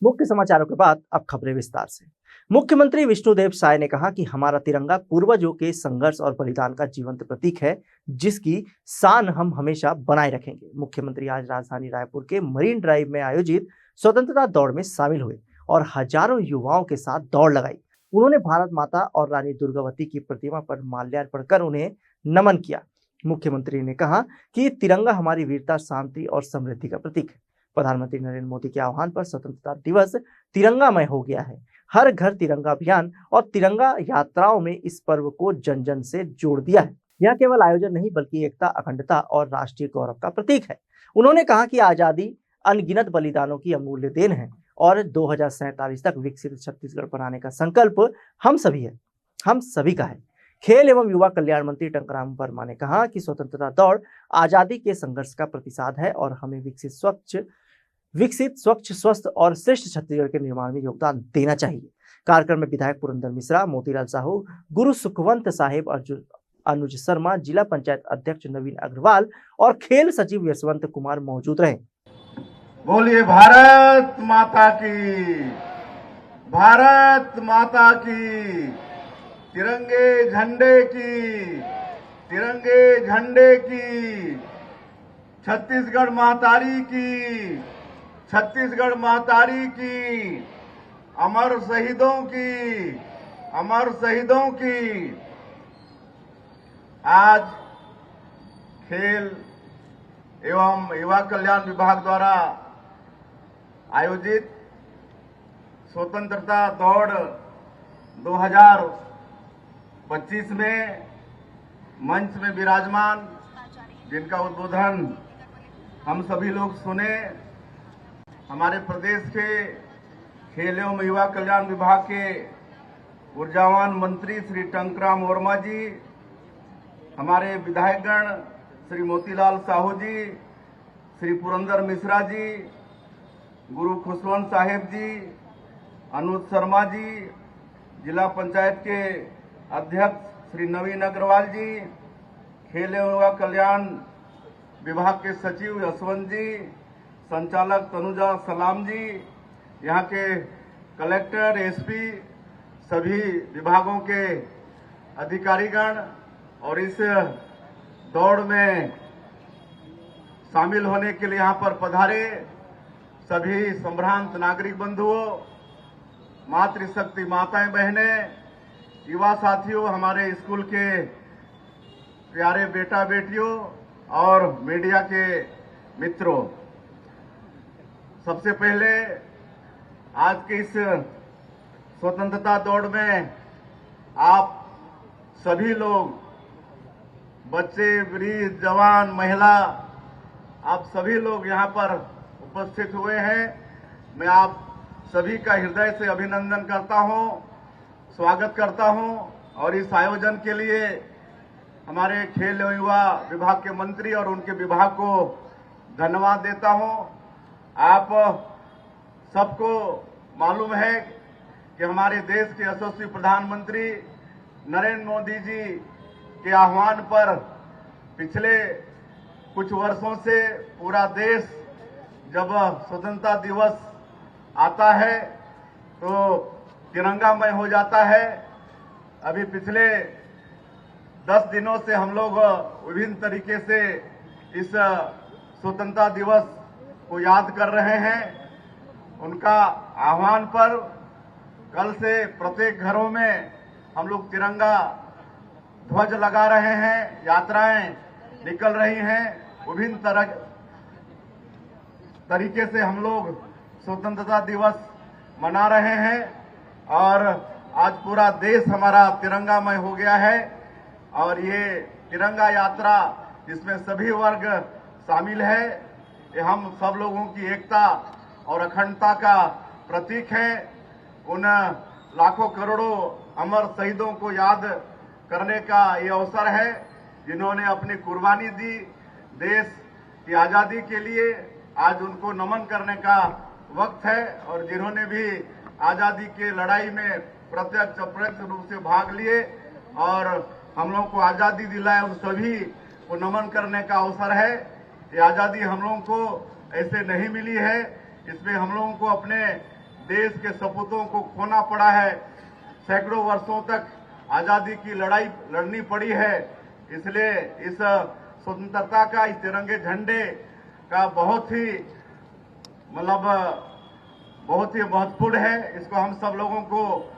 मुख्य समाचारों के बाद अब खबरें विस्तार से। मुख्यमंत्री विष्णुदेव साय ने कहा कि हमारा तिरंगा पूर्वजों के संघर्ष और बलिदान का जीवंत प्रतीक है, जिसकी शान हम हमेशा बनाए रखेंगे। मुख्यमंत्री आज राजधानी रायपुर के मरीन ड्राइव में आयोजित स्वतंत्रता दौड़ में शामिल हुए और हजारों युवाओं के साथ दौड़ लगाई। उन्होंने भारत माता और रानी दुर्गावती की प्रतिमा पर माल्यार्पण कर उन्हें नमन किया। मुख्यमंत्री ने कहा कि तिरंगा हमारी वीरता, शांति और समृद्धि का प्रतीक है। प्रधानमंत्री नरेंद्र मोदी के आह्वान पर स्वतंत्रता दिवस तिरंगामय हो गया है। हर घर तिरंगा अभियान और तिरंगा यात्राओं में इस पर्व को जन जन से जोड़ दिया है। यह केवल आयोजन नहीं बल्कि एकता, अखंडता और राष्ट्रीय गौरव का प्रतीक है। उन्होंने कहा कि आजादी अनगिनत बलिदानों की अमूल्य देन है और 2047 तक विकसित छत्तीसगढ़ बनाने का संकल्प हम सभी का है। खेल एवं युवा कल्याण मंत्री टंकराम वर्मा ने कहा कि स्वतंत्रता दौड़ आजादी के संघर्ष का प्रतिसाद है और हमें विकसित, स्वच्छ, स्वस्थ और श्रेष्ठ छत्तीसगढ़ के निर्माण में योगदान देना चाहिए। कार्यक्रम में विधायक पुरंदर मिश्रा, मोतीलाल साहू, गुरु सुखवंत साहेब, अनुज शर्मा, जिला पंचायत अध्यक्ष नवीन अग्रवाल और खेल सचिव यशवंत कुमार मौजूद रहे। बोलिए भारत माता की, भारत माता की, तिरंगे झंडे की, छत्तीसगढ़ महतारी की, अमर शहीदों की। आज खेल एवं युवा कल्याण विभाग द्वारा आयोजित स्वतंत्रता दौड़ 2025 में मंच में विराजमान, जिनका उद्बोधन हम सभी लोग सुने, हमारे प्रदेश के खेल एवं युवा कल्याण विभाग के ऊर्जावान मंत्री श्री टंकराम वर्मा जी, हमारे विधायकगण श्री मोतीलाल साहू जी, श्री पुरंदर मिश्रा जी, गुरु खुशवंत साहेब जी, अनुज शर्मा जी, जिला पंचायत के अध्यक्ष श्री नवीन अग्रवाल जी, खेल एवं युवा कल्याण विभाग के सचिव यशवंत जी, संचालक तनुजा सलाम जी, यहाँ के कलेक्टर, एसपी, सभी विभागों के अधिकारीगण और इस दौड़ में शामिल होने के लिए यहाँ पर पधारे सभी संभ्रांत नागरिक बंधुओं, मातृशक्ति माताएं बहनें, युवा साथियों, हमारे स्कूल के प्यारे बेटा बेटियों और मीडिया के मित्रों, सबसे पहले आज के इस स्वतंत्रता दौड़ में आप सभी लोग, बच्चे, वृद्ध, जवान, महिला, आप सभी लोग यहाँ पर उपस्थित हुए हैं। मैं आप सभी का हृदय से अभिनंदन करता हूँ, स्वागत करता हूँ और इस आयोजन के लिए हमारे खेल एवं युवा विभाग के मंत्री और उनके विभाग को धन्यवाद देता हूँ। आप सबको मालूम है कि हमारे देश के यशस्वी प्रधानमंत्री नरेंद्र मोदी जी के आह्वान पर पिछले कुछ वर्षों से पूरा देश जब स्वतंत्रता दिवस आता है तो तिरंगामय हो जाता है। अभी पिछले 10 दिनों से हम लोग विभिन्न तरीके से इस स्वतंत्रता दिवस को याद कर रहे हैं। उनका आह्वान पर कल से प्रत्येक घरों में हम लोग तिरंगा ध्वज लगा रहे हैं, यात्राएं निकल रही हैं, विभिन्न तरीके से हम लोग स्वतंत्रता दिवस मना रहे हैं और आज पूरा देश हमारा तिरंगामय हो गया है। और ये तिरंगा यात्रा जिसमें सभी वर्ग शामिल है, ये हम सब लोगों की एकता और अखंडता का प्रतीक है। उन लाखों करोड़ों अमर शहीदों को याद करने का ये अवसर है जिन्होंने अपनी कुर्बानी दी देश की आजादी के लिए। आज उनको नमन करने का वक्त है और जिन्होंने भी आजादी के लड़ाई में प्रत्यक्ष अप्रत्यक्ष रूप से भाग लिए और हम लोगों को आजादी दिलाए, उन सभी को नमन करने का अवसर है। ये आजादी हम लोगों को ऐसे नहीं मिली है, इसमें हम लोगों को अपने देश के सपूतों को खोना पड़ा है, सैकड़ों वर्षों तक आजादी की लड़ाई लड़नी पड़ी है। इसलिए इस स्वतंत्रता का, इस तिरंगे झंडे का बहुत ही महत्वपूर्ण है। इसको हम सब लोगों को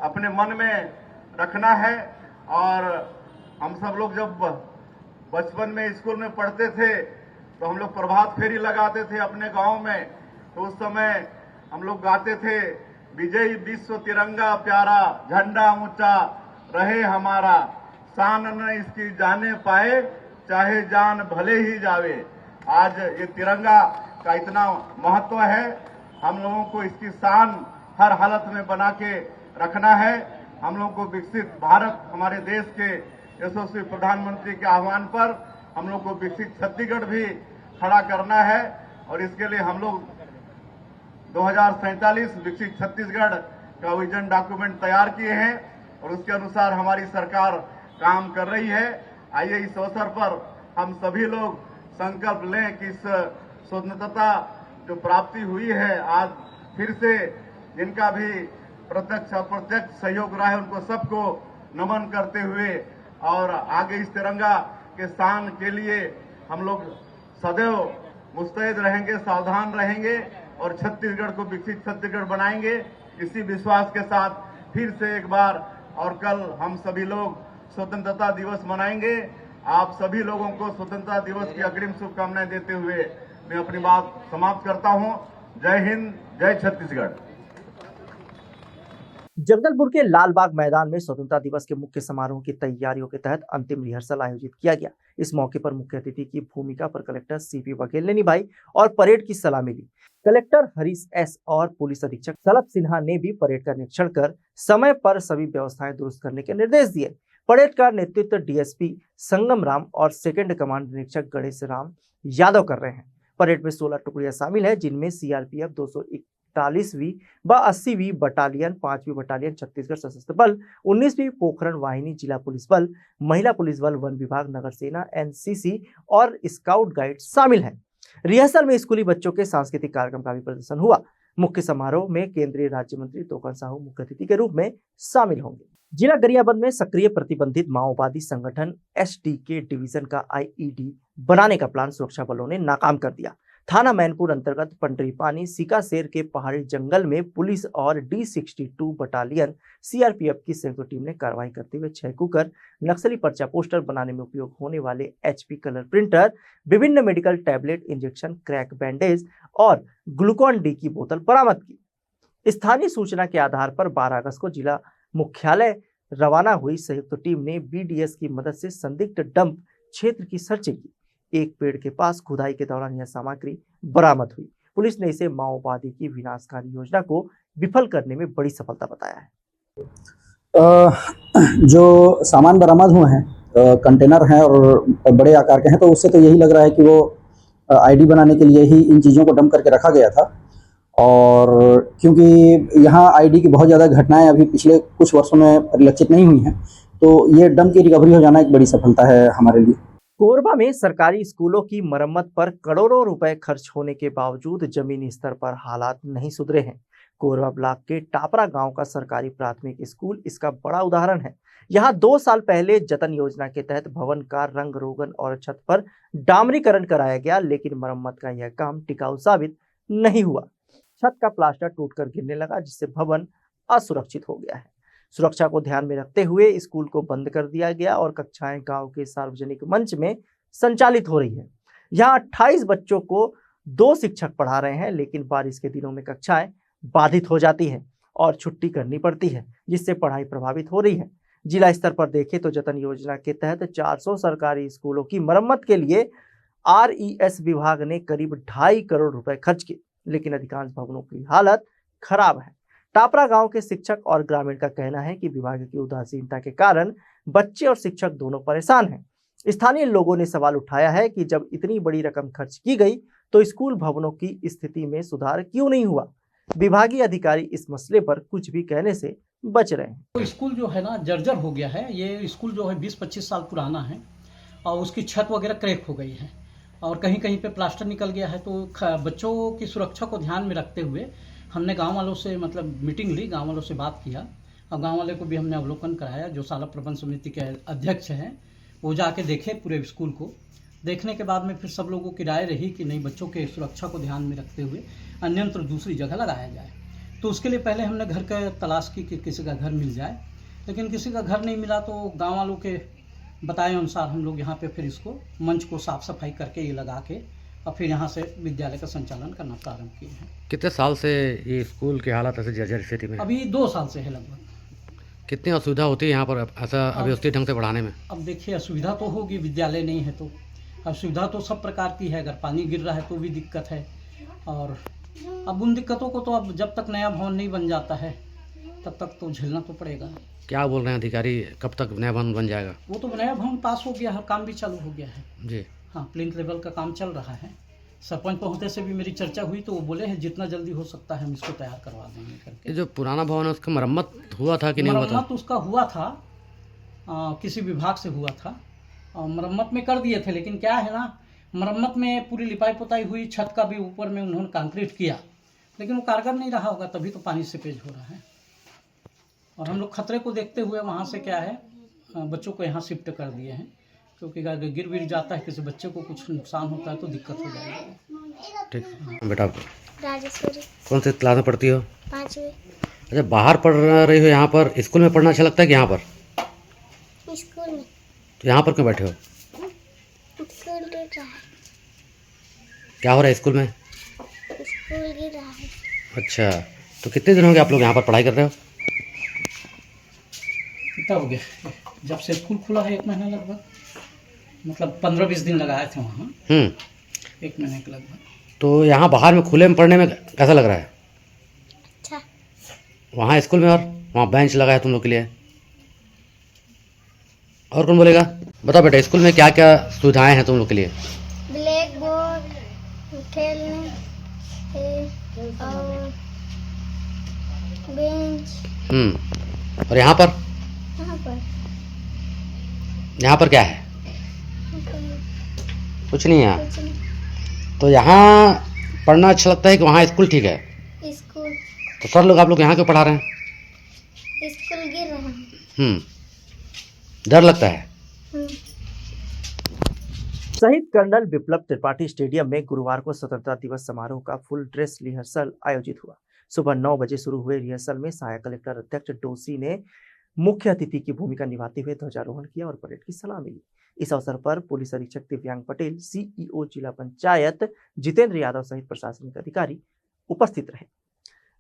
अपने मन में रखना है। और हम सब लोग जब बचपन में स्कूल में पढ़ते थे तो हम लोग प्रभात फेरी लगाते थे अपने गांव में, तो उस समय हम लोग गाते थे, विजयी विश्व तिरंगा प्यारा, झंडा ऊंचा रहे हमारा, शान न इसकी जाने पाए, चाहे जान भले ही जावे। आज ये तिरंगा का इतना महत्व है, हम लोगों को इसकी शान हर हालत में बना के रखना है। हम लोगों को विकसित भारत, हमारे देश के यशस्वी प्रधानमंत्री के आह्वान पर हम लोग को विकसित छत्तीसगढ़ भी खड़ा करना है। और इसके लिए हम लोग 2047 विकसित छत्तीसगढ़ का विजन डॉक्यूमेंट तैयार किए हैं और उसके अनुसार हमारी सरकार काम कर रही है। आइए इस अवसर पर हम सभी लोग संकल्प लें कि इस स्वतंत्रता जो प्राप्ति हुई है, आज फिर से जिनका भी प्रत्यक्ष अप्रत्यक्ष सहयोग रहा है, उनको सबको नमन करते हुए और आगे इस तिरंगा के शान के लिए हम लोग सदैव मुस्तैद रहेंगे, सावधान रहेंगे और छत्तीसगढ़ को विकसित छत्तीसगढ़ बनाएंगे। इसी विश्वास के साथ फिर से एक बार और कल हम सभी लोग स्वतंत्रता दिवस मनाएंगे। आप सभी लोगों को स्वतंत्रता दिवस की अग्रिम शुभकामनाएं देते हुए मैं अपनी बात समाप्त करता हूं। जय हिंद, जय छत्तीसगढ़। जगदलपुर के लालबाग मैदान में स्वतंत्रता दिवस के मुख्य समारोह की तैयारियों के तहत अंतिम रिहर्सल आयोजित किया गया। इस मौके पर मुख्य अतिथि की भूमिका पर कलेक्टर सीपी बघेल ने निभाई और परेड की सलामी ली। कलेक्टर हरीश एस और पुलिस अधीक्षक सलभ सिन्हा ने भी परेड का निरीक्षण कर समय पर सभी व्यवस्थाएं दुरुस्त करने के निर्देश दिए। परेड का नेतृत्व डीएसपी संगम राम और सेकंड कमांड निरीक्षक गणेश राम यादव कर रहे हैं। परेड में 16 टुकड़ियां शामिल है, जिनमें सीआरपीएफ 241वीं व 80वीं बटालियन, 5वीं बटालियन छत्तीसगढ़ सशस्त्र बल, 19वीं पोखरण वाहिनी जिला पुलिस बल, महिला पुलिस बल, वन विभाग, नगर सेना, एनसीसी और स्काउट गाइड शामिल हैं। रिहर्सल में स्कूली बच्चों के सांस्कृतिक कार्यक्रम का भी प्रदर्शन हुआ। मुख्य समारोह में केंद्रीय राज्य मंत्री तोकन साहू मुख्य अतिथि के रूप में शामिल होंगे। जिला गरियाबंद में सक्रिय प्रतिबंधित माओवादी संगठन एसडीके डिवीजन का आईईडी बनाने का प्लान सुरक्षा बलों ने नाकाम कर दिया। थाना मैनपुर अंतर्गत पंडरीपानी सिकासेर के पहाड़ी जंगल में पुलिस और D62 बटालियन सीआरपीएफ की संयुक्त टीम ने कार्रवाई करते हुए 6 कुकर, नक्सली पर्चा पोस्टर बनाने में उपयोग होने वाले HP कलर प्रिंटर, विभिन्न medical tablet, injection, crack bandage और ग्लूकॉन डी की बोतल बरामद की। स्थानीय सूचना के आधार पर 12 अगस्त को जिला मुख्यालय रवाना हुई संयुक्त टीम ने BDS की मदद से संदिग्ध डंप क्षेत्र की सर्चिंग की। एक पेड़ के पास खुदाई के दौरान यह सामग्री बरामद हुई। पुलिस ने इसे माओवादी की विनाशकारी योजना को विफल करने में बड़ी सफलता बताया है। जो सामान बरामद हुए हैं, कंटेनर हैं और बड़े आकार के हैं, तो उससे तो यही लग रहा है कि वो आईडी बनाने के लिए ही इन चीज़ों को डंप करके रखा गया था। और क्योंकि यहाँ आईडी की बहुत ज़्यादा घटनाएं अभी पिछले कुछ वर्षों में परिलक्षित नहीं हुई हैं, तो ये डंप की रिकवरी हो जाना एक बड़ी सफलता है हमारे लिए। कोरबा में सरकारी स्कूलों की मरम्मत पर करोड़ों रुपए खर्च होने के बावजूद जमीनी स्तर पर हालात नहीं सुधरे हैं। कोरबा ब्लॉक के टापरा गांव का सरकारी प्राथमिक स्कूल इसका बड़ा उदाहरण है। यहां 2 साल पहले जतन योजना के तहत भवन का रंग रोगन और छत पर डामरीकरण कराया गया, लेकिन मरम्मत का यह काम टिकाऊ साबित नहीं हुआ। छत का प्लास्टर टूटकर गिरने लगा, जिससे भवन असुरक्षित हो गया है। सुरक्षा को ध्यान में रखते हुए स्कूल को बंद कर दिया गया और कक्षाएं गांव के सार्वजनिक मंच में संचालित हो रही है। यहां 28 बच्चों को 2 शिक्षक पढ़ा रहे हैं, लेकिन बारिश के दिनों में कक्षाएं बाधित हो जाती है और छुट्टी करनी पड़ती है, जिससे पढ़ाई प्रभावित हो रही है। जिला स्तर पर देखें तो जतन योजना के तहत 400 सरकारी स्कूलों की मरम्मत के लिए RES विभाग ने करीब 2.5 करोड़ रुपए खर्च किए, लेकिन अधिकांश भवनों की हालत खराब है। टापरा गांव के शिक्षक और ग्रामीण का कहना है कि विभाग की उदासीनता के कारण बच्चे और शिक्षक दोनों परेशान हैं। स्थानीय लोगों ने सवाल उठाया है कि जब इतनी बड़ी रकम खर्च की गई तो स्कूल भवनों की स्थिति में सुधार क्यों नहीं हुआ। विभागीय अधिकारी इस मसले पर कुछ भी कहने से बच रहे हैं। तो स्कूल जो है ना जर्जर हो गया है। ये स्कूल जो है 20-25 साल पुराना है और उसकी छत वगैरह क्रैक हो गई है और कहीं कहीं पे प्लास्टर निकल गया है। तो बच्चों की सुरक्षा को ध्यान में रखते हुए हमने गांव वालों से मतलब मीटिंग ली, गांव वालों से बात किया और गांव वाले को भी हमने अवलोकन कराया। जो शाला प्रबंध समिति के अध्यक्ष हैं वो जाके देखे पूरे स्कूल को। देखने के बाद में फिर सब लोगों की राय रही कि नहीं, बच्चों के सुरक्षा को ध्यान में रखते हुए अन्यत्र दूसरी जगह लगाया जाए। तो उसके लिए पहले हमने घर का तलाश की कि किसी का घर मिल जाए, लेकिन किसी का घर नहीं मिला। तो गांव वालों के बताए अनुसार हम लोग यहाँ पे फिर इसको मंच को साफ सफाई करके ये लगा के और फिर यहाँ से विद्यालय का संचालन करना प्रारंभ किए हैं। कितने साल से ये स्कूल की हालत ऐसे जर्जर स्थिति में है? अभी 2 साल से है लगभग। कितनी असुविधा होती है यहाँ पर ऐसा अव्यवस्थित ढंग से पढ़ाने में? अब देखिए, असुविधा तो होगी, विद्यालय नहीं है तो असुविधा तो सब प्रकार की है। अगर पानी गिर रहा है तो भी दिक्कत है, और अब उन दिक्कतों को तो अब जब तक नया भवन नहीं बन जाता है तब तक तो झेलना तो पड़ेगा। क्या बोल रहे हैं अधिकारी, कब तक नया भवन बन जाएगा? वो तो नया भवन पास हो गया है, काम भी चालू हो गया है जी। हाँ, प्लिंथ लेवल का काम चल रहा है। सरपंच पहुँचने से भी मेरी चर्चा हुई तो वो बोले हैं जितना जल्दी हो सकता है हम इसको तैयार करवा देंगे करके। ये जो पुराना भवन है उसका मरम्मत हुआ था कि नहीं हुआ था? मरम्मत उसका हुआ था, किसी विभाग से हुआ था और मरम्मत में कर दिए थे। लेकिन क्या है ना, मरम्मत में पूरी लिपाई पुताई हुई, छत का भी ऊपर में उन्होंने कंक्रीट किया, लेकिन वो कारगर नहीं रहा होगा, तभी तो पानी सीपेज हो रहा है। और हम लोग खतरे को देखते हुए वहाँ से क्या है बच्चों को यहाँ शिफ्ट कर दिए हैं, क्योंकि अगर गिर विर जाता है किसी बच्चे को कुछ नुकसान होता है तो दिक्कत हो जाएगी। ठीक। बेटा राजेश्वरी कौन से क्लास में पढ़ती हो? 5वीं। अच्छा, बाहर पढ़ रही हो, यहाँ पर स्कूल में पढ़ना अच्छा लगता है कि यहाँ पर? स्कूल में। तो यहाँ पर क्यों बैठे हो? स्कूल गिर रहा है। क्या हो रहा है स्कूल में? स्कूल गिर रहा है। अच्छा, तो कितने दिन हो गए आप लोग यहाँ पर पढ़ाई कर रहे हो? कितना हो गया? जब से स्कूल खुला है 1 महीना लगभग, मतलब 15-20 दिन लगाए थे वहाँ। 1 महीने के लगभग। तो यहाँ बाहर में खुले में पढ़ने में कैसा लग रहा है? अच्छा। वहाँ स्कूल में और वहाँ बेंच लगा है तुम लोग के लिए। और कौन बोलेगा? बताओ बेटा, स्कूल में क्या क्या सुविधाएं हैं तुम लोग के लिए? ब्लैक बोर्ड, खेलने और बेंच। और यहाँ पर? यहाँ पर क्या है? कुछ नहीं है। कुछ नहीं। तो यहाँ पढ़ना अच्छा लगता है कि वहाँ स्कूल ठीक है? स्कूल। तो सर लोग आप लोग यहाँ क्यों पढ़ा रहे हैं? स्कूल गिर रहा है। डर लगता है? शहीद कर्नल बिप्लब त्रिपाठी स्टेडियम में गुरुवार को स्वतंत्रता दिवस समारोह का फुल ड्रेस रिहर्सल आयोजित हुआ। सुबह 9 बजे शुरू हुए रिहर्सल में सहायक कलेक्टर अध्यक्ष डोसी ने मुख्य अतिथि की भूमिका निभाते हुए ध्वजारोहण किया और परेड की सलामी ली। इस अवसर पर पुलिस अधीक्षक दिव्यांग पटेल, सीईओ जिला पंचायत जितेंद्र यादव सहित प्रशासनिक अधिकारी उपस्थित रहे।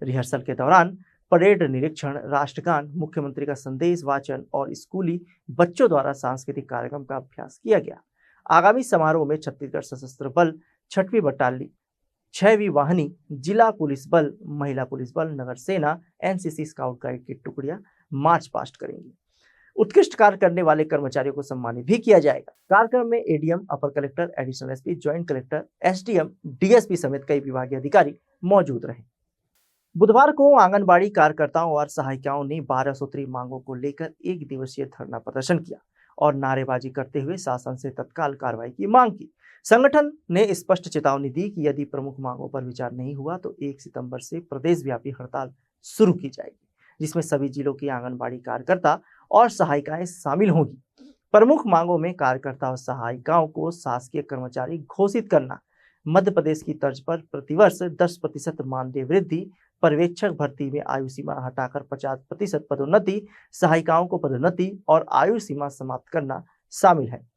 रिहर्सल के दौरान परेड निरीक्षण, राष्ट्रगान, मुख्यमंत्री का संदेश वाचन और स्कूली बच्चों द्वारा सांस्कृतिक कार्यक्रम का अभ्यास किया गया। आगामी समारोह में छत्तीसगढ़ सशस्त्र बल, 6वीं बटालियन, 6वीं वाहिनी, जिला पुलिस बल, महिला पुलिस बल, नगर सेना, एनसीसी, स्काउट गाइड की टुकड़ियां मार्च पास्ट करेंगी। उत्कृष्ट कार्य करने वाले कर्मचारियों को सम्मानित भी किया जाएगा। कार्यक्रम में एडीएम, अपर collector, additional SP, joint collector, SDM, DSP समेत कई विभागीय अधिकारी मौजूद रहे। बुधवार को आंगनबाड़ी कार्यकर्ताओं और सहायिकाओं ने 12 सूत्री मांगों को लेकर 1 दिवसीय धरना प्रदर्शन किया और नारेबाजी करते हुए शासन से तत्काल कार्रवाई की मांग की। संगठन ने स्पष्ट चेतावनी दी कि यदि प्रमुख मांगों पर विचार नहीं हुआ तो 1 सितंबर से प्रदेशव्यापी हड़ताल शुरू की जाएगी, जिसमें सभी जिलों की आंगनबाड़ी कार्यकर्ता और सहायिकाएं शामिल होंगी। प्रमुख मांगों में कार्यकर्ता और सहायिकाओं को शासकीय कर्मचारी घोषित करना, मध्य प्रदेश की तर्ज पर प्रतिवर्ष 10% मानदेय वृद्धि, पर्यवेक्षक भर्ती में आयु सीमा हटाकर 50% पदोन्नति, सहायिकाओं को पदोन्नति और आयु सीमा समाप्त करना शामिल है।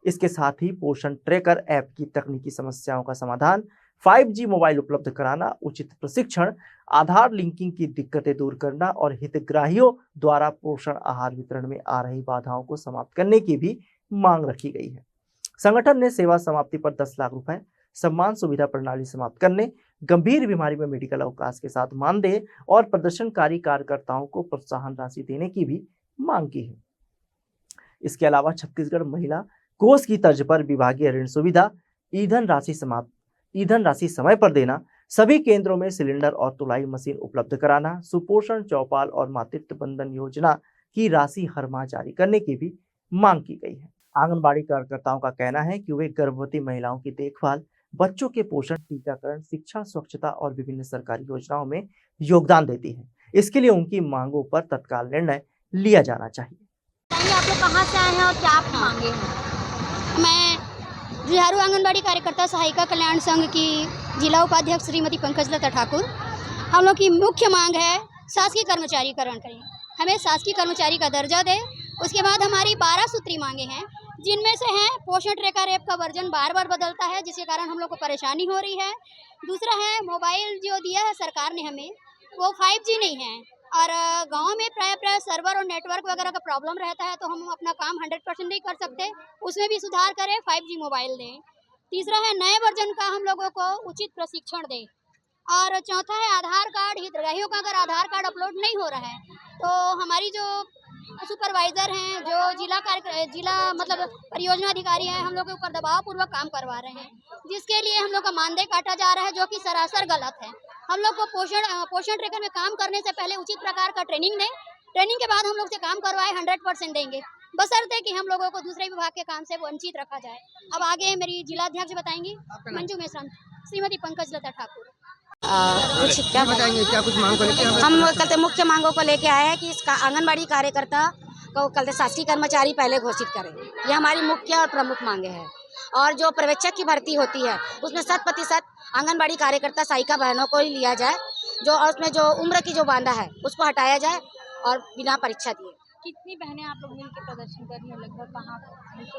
इसके साथ ही पोषण ट्रैकर ऐप की तकनीकी समस्याओं का समाधान, 5G मोबाइल उपलब्ध कराना, उचित प्रशिक्षण, आधार लिंकिंग की दिक्कतें दूर करना और हितग्राहियों द्वारा पोषण आहार वितरण में आ रही बाधाओं को समाप्त करने की भी मांग रखी गई है। संगठन ने सेवा समाप्ति पर 10 लाख रुपए, सम्मान सुविधा प्रणाली समाप्त करने, गंभीर बीमारी में मेडिकल अवकाश के साथ मानदेय और प्रदर्शनकारी कार्यकर्ताओं को प्रोत्साहन राशि देने की भी मांग की है। इसके अलावा छत्तीसगढ़ महिला कोष की तर्ज पर विभागीय ऋण सुविधा, ईंधन राशि समय पर देना, सभी केंद्रों में सिलेंडर और तुलाई मशीन उपलब्ध कराना, सुपोषण चौपाल और मातृत्व बंधन योजना की राशि हर माह जारी करने की भी मांग की गई है। आंगनबाड़ी कार्यकर्ताओं का कहना है कि वे गर्भवती महिलाओं की देखभाल, बच्चों के पोषण, टीकाकरण, शिक्षा, स्वच्छता और विभिन्न सरकारी योजनाओं में योगदान देती है। इसके लिए उनकी मांगों पर तत्काल निर्णय लिया जाना चाहिए। आप लोग कहाँ से आए हैं और क्या आप मांगे हैं? मैं जुझारू आंगनबाड़ी कार्यकर्ता सहायिका कल्याण संघ की जिला उपाध्यक्ष श्रीमती पंकजलता ठाकुर। हम लोग की मुख्य मांग है शासकीय कर्मचारीकरण करें, हमें शासकीय कर्मचारी का दर्जा दे। उसके बाद हमारी 12 सूत्री मांगे हैं, जिनमें से हैं पोषण रेखा रेप का वर्जन बार बार बदलता है, जिसके कारण हम लोग को परेशानी हो रही है। दूसरा है मोबाइल जो दिया है सरकार ने हमें, वो 5G नहीं है और गांव में प्राय सर्वर और नेटवर्क वगैरह का प्रॉब्लम रहता है, तो हम अपना काम 100% नहीं कर सकते, उसमें भी सुधार करें, 5G मोबाइल दें। तीसरा है नए वर्जन का हम लोगों को उचित प्रशिक्षण दें। और चौथा है आधार कार्ड, हितग्राहियों का अगर आधार कार्ड अपलोड नहीं हो रहा है तो हमारी जो सुपरवाइजर हैं, जो जिला मतलब परियोजना अधिकारी हैं, हम लोग के ऊपर दबाव पूर्वक काम करवा रहे हैं, जिसके लिए हम लोग का मानदेय काटा जा रहा है, जो कि सरासर गलत है। हम लोग को पोषण रेखा में काम करने से पहले उचित प्रकार का ट्रेनिंग दें, ट्रेनिंग के बाद हम लोग से काम करवाए 100% देंगे, बशर्ते कि हम लोगों को दूसरे विभाग के काम से वंचित रखा जाए। अब आगे मेरी जिलाध्यक्ष बताएंगी, मंजू मेश्राम, श्रीमती पंकजलता ठाकुर। कुछ क्या बताएंगे, क्या कुछ मांग को लेके हम कल मुख्य मांगों को लेके आए हैं कि इसका आंगनबाड़ी कार्यकर्ता को कल शासकीय कर्मचारी पहले घोषित करें। ये हमारी मुख्य और प्रमुख मांगे हैं। और जो पर्यवेक्षक की भर्ती होती है उसमें 100% आंगनबाड़ी कार्यकर्ता सहायिका बहनों को ही लिया जाए, जो और उसमें जो उम्र की जो बांधा है उसको हटाया जाए और बिना परीक्षा दिए। कितनी बहनें आप लोग मिलकर प्रदर्शन कर रही हैं, लगभग कहाँ?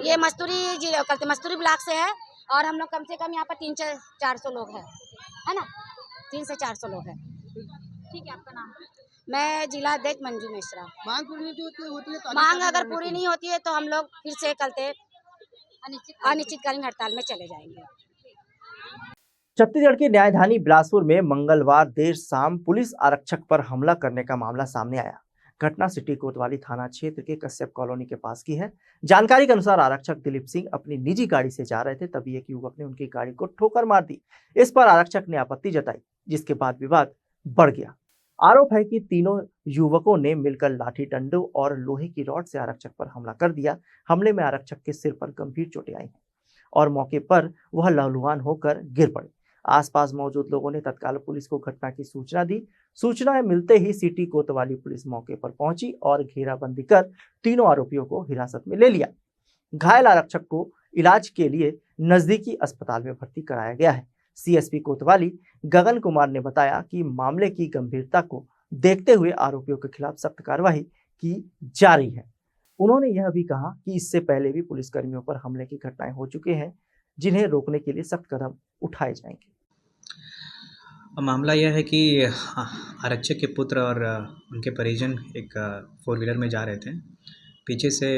ये मस्तूरी ब्लॉक से है और हम लोग कम से कम यहाँ पर 300-400 लोग हैं, है ना, 300 से 400 लोग हैं। ठीक है, आपका नाम? मैं जिला अध्यक्ष मंजू मिश्रा। मांग पूरी नहीं होती है तो मांग अगर पूरी नहीं होती है तो हम लोग फिर से कल से अनिश्चितकालीन हड़ताल में चले जाएंगे। छत्तीसगढ़ की न्यायधानी बिलासपुर में मंगलवार देर शाम पुलिस आरक्षक पर हमला करने का मामला सामने आया। घटना सिटी कोतवाली थाना क्षेत्र के कश्यप कॉलोनी के पास की है। जानकारी के अनुसार आरक्षक दिलीप सिंह अपनी निजी गाड़ी से जा रहे थे, तभी एक युवक ने उनकी गाड़ी को ठोकर मार दी। इस पर आरक्षक ने आपत्ति जताई, जिसके बाद विवाद बढ़ गया। आरोप है कि तीनों युवकों ने मिलकर लाठी डंडों और लोहे की रॉड से आरक्षक पर हमला कर दिया। हमले में आरक्षक के सिर पर गंभीर चोटें आई हैं और मौके पर वह लहलुहान होकर गिर पड़े। आसपास मौजूद लोगों ने तत्काल पुलिस को घटना की सूचना दी। सूचना मिलते ही सिटी कोतवाली पुलिस मौके पर पहुंची और घेराबंदी कर तीनों आरोपियों को हिरासत में ले लिया। घायल आरक्षक को इलाज के लिए नजदीकी अस्पताल में भर्ती कराया गया है। सीएसपी कोतवाली गगन कुमार ने बताया कि मामले की गंभीरता को देखते हुए आरोपियों के खिलाफ सख्त कार्रवाई की जा रही है। उन्होंने यह भी कहा कि इससे पहले भी पुलिसकर्मियों पर हमले की घटनाएं हो चुके हैं, जिन्हें रोकने के लिए सख्त कदम उठाए जाएंगे। मामला यह है कि आरक्षक के पुत्र और उनके परिजन एक 4 व्हीलर में जा रहे थे। पीछे से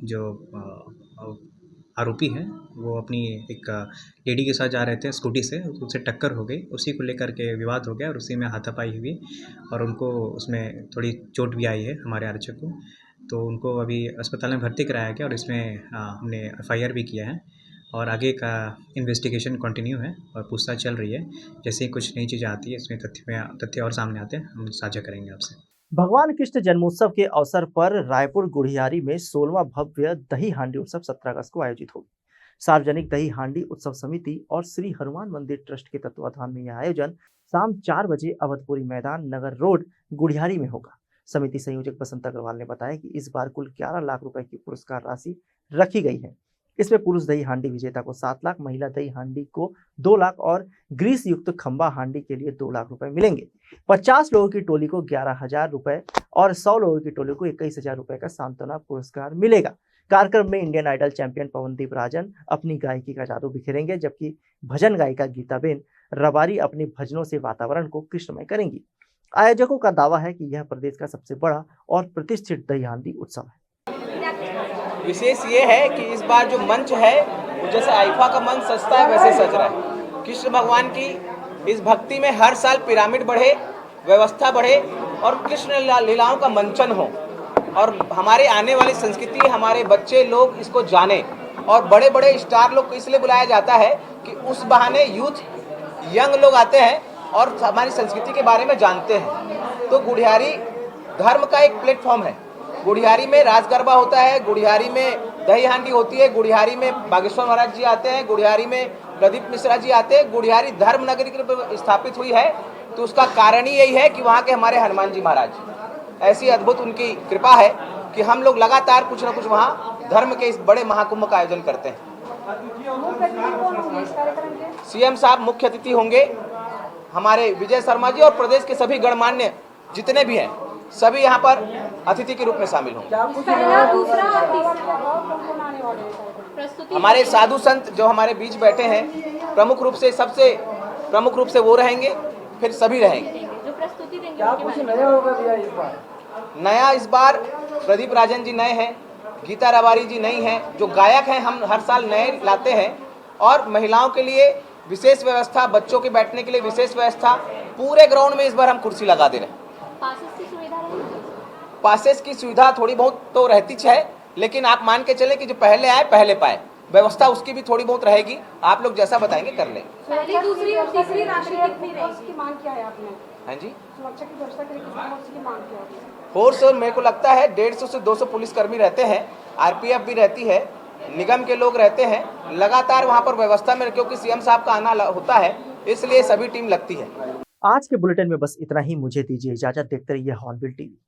जो आरोपी हैं वो अपनी एक लेडी के साथ जा रहे थे स्कूटी से, उससे टक्कर हो गई। उसी को लेकर के विवाद हो गया और उसी में हाथापाई हुई और उनको उसमें थोड़ी चोट भी आई है हमारे आरक्षक को। तो उनको अभी अस्पताल में भर्ती कराया गया और इसमें हमने FIR भी किया है और आगे का इन्वेस्टिगेशन कंटिन्यू है और पूछताछ चल रही है। जैसे ही कुछ नई चीज़ें आती है इसमें तथ्य और सामने आते हैं हम साझा करेंगे आपसे। भगवान कृष्ण जन्मोत्सव के अवसर पर रायपुर गुढ़ियारी में 16वां भव्य दही हांडी उत्सव 17 अगस्त को आयोजित होगी। सार्वजनिक दही हांडी उत्सव समिति और श्री हनुमान मंदिर ट्रस्ट के तत्वाधान में यह आयोजन शाम 4 बजे अवधपुरी मैदान नगर रोड गुढ़ियारी में होगा। समिति संयोजक बसंत अग्रवाल ने बताया कि इस बार कुल 11 लाख रुपए की पुरस्कार राशि रखी गई है। इसमें पुरुष दही हांडी विजेता को 7 लाख, महिला दही हांडी को 2 लाख और ग्रीस युक्त खंबा हांडी के लिए 2 लाख रुपए मिलेंगे। 50 लोगों की टोली को 11,000 रुपए और 100 लोगों की टोली को 21,000 रुपए का सांत्वना पुरस्कार मिलेगा। कार्यक्रम में Indian idol champion Pawandeep Rajan अपनी गायकी का जादू बिखेरेंगे, जबकि भजन गायिका गीताबेन रबारी अपने भजनों से वातावरण को कृष्णमय करेंगी। आयोजकों का दावा है कि यह प्रदेश का सबसे बड़ा और प्रतिष्ठित दही हांडी उत्सव है। विशेष ये है कि इस बार जो मंच है वो जैसे आईफा का मंच सजता है वैसे सज रहा है। कृष्ण भगवान की इस भक्ति में हर साल पिरामिड बढ़े, व्यवस्था बढ़े और कृष्ण लीलाओं का मंचन हो और हमारे आने वाली संस्कृति, हमारे बच्चे लोग इसको जाने। और बड़े बड़े स्टार लोग को इसलिए बुलाया जाता है कि उस बहाने यूथ यंग लोग आते हैं और हमारी संस्कृति के बारे में जानते हैं। तो गुढ़ियारी धर्म का एक प्लेटफॉर्म है। गुढ़ियारी में रास गरबा होता है, गुढ़ियारी में दही हांडी होती है, गुढ़ियारी में बागेश्वर महाराज जी आते हैं, गुढ़ियारी में प्रदीप मिश्रा जी आते हैं। गुढ़ियारी धर्म नगरी के रूप में स्थापित हुई है तो उसका कारण ही यही है कि वहाँ के हमारे हनुमान जी महाराज, ऐसी अद्भुत उनकी कृपा है कि हम लोग लगातार कुछ न कुछ वहाँ धर्म के इस बड़े महाकुंभ का आयोजन करते हैं। सीएम साहब मुख्य अतिथि होंगे, हमारे विजय शर्मा जी, और प्रदेश के सभी गणमान्य जितने भी हैं सभी यहाँ पर अतिथि के रूप में शामिल होंगे। हमारे साधु संत जो हमारे बीच बैठे हैं, प्रमुख रूप से सबसे प्रमुख रूप से वो रहेंगे, फिर सभी रहेंगे। जो प्रस्तुति देंगे क्या कुछ नया होगा भैया इस बार? नया इस बार प्रदीप राजन जी नए हैं, गीता रबारी जी नई हैं, जो गायक हैं हम हर साल नए लाते हैं, और महिलाओं के लिए विशेष व्यवस्था, बच्चों के बैठने के लिए विशेष व्यवस्था, पूरे ग्राउंड में इस बार हम कुर्सी लगा दे रहे हैं। पासेस की सुविधा थोड़ी बहुत तो रहती है, लेकिन आप मान के चले कि जो पहले आए पहले पाए, व्यवस्था उसकी भी थोड़ी बहुत रहेगी। आप लोग जैसा बताएंगे कर लेंगे। पहली, दूसरी और तीसरी राशि कितनी रहेगी? मांग क्या है आपने? हाँ जी, सुरक्षा की व्यवस्था के लिए किस फोर्स की मांग क्या है? फोर्स और मेरे को लगता है 150 से 200 पुलिसकर्मी रहते हैं, आरपीएफ भी रहती है, निगम के लोग रहते हैं लगातार वहाँ पर व्यवस्था में, क्योंकि सीएम साहब का आना होता है, इसलिए सभी टीम लगती है। आज के बुलेटिन में बस इतना ही। मुझे दीजिए इजाजत। देखते रहिए हॉर्नबिल टीवी।